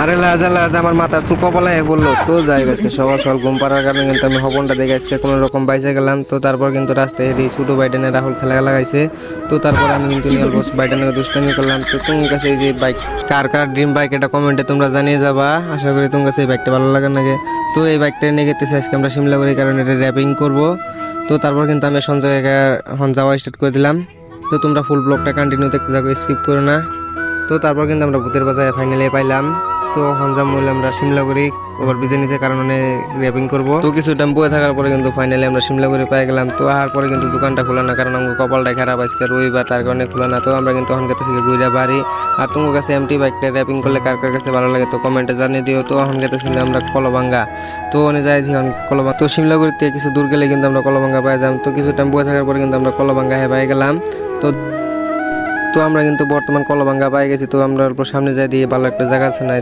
আরে লাজা লাজা আমার মাথার চুল কপালে বললো তো যাই আজকে সকাল সকাল ঘুম পাড়ার কারণে কিন্তু আমি হবনটা দেখে আজকে কোনো রকম বাইসে গেলাম। তো তারপর কিন্তু রাস্তায় এই ছোটো বাইডেনে রাহুল খেলা লাগাইছে। তো তারপর আমি কিন্তু নিয়াল বস বাইডেনকে দুষ্টামি করলাম। তো তোমার কাছে এই যে বাইক কার কার ড্রিম বাইক এটা কমেন্টে তোমরা জানিয়ে যাবা। আশা করি তোমার কাছে এই বাইকটা ভালো লাগে নাকি। তো এই বাইকটা নিয়ে গেতেছি আজকে আমরা শিমলাগুড়ি, কারণ এটা র্যাপিং করবো। তো তারপর কিন্তু আমি সঞ্জয় এখন যাওয়া স্টার্ট করে দিলাম। তো তোমরা ফুল ব্লগটা কন্টিনিউ দেখতে থাকো, স্কিপ করো না। তো তারপর কিন্তু আমরা ভূতের বাজারে ফাইনালি পাইলাম। তো হঞ্জাম মূল্য আমরা সিমলাগুড়ি ওভার ব্রিজের নিচে, কারণ র্যাপিং করবো। তো কিছু টাইম বয়ে থাকার পরে কিন্তু ফাইনালি আমরা সিমলাগুড়ি পাই গেলাম। তো আর পরে কিন্তু দোকানটা খোলা না, কারণ আমার কপালটা খারাপ আজকে রবিবার, তার কারণে খোলা না। তো আমরা কিন্তু এখন কাছে ঘুরে বাড়ি। আর তোমার কাছে এমটি বাইকটা র্যাপিং করলে কার কার কাছে ভালো লাগে তো কমেন্টে জানিয়ে দিও। তো এখন গেতেছিলাম আমরা কলবাঙ্গা। তো অনেক যাই দিই কলবাঙ্গা। তো সিমলাগুড়িতে কিছু দূর গেলে কিন্তু আমরা কলবাঙ্গা পাই যাম। তো কিছু টাইম বয়ে থাকার পরে কিন্তু আমরা কলবাঙ্গা পাই গেলাম। তো তো আমরা কিন্তু বর্তমান কলবাঙ্গা পাই গেছি। তো আমরা অল্প সামনে যাই দিয়ে ভালো একটা জায়গা আছে না।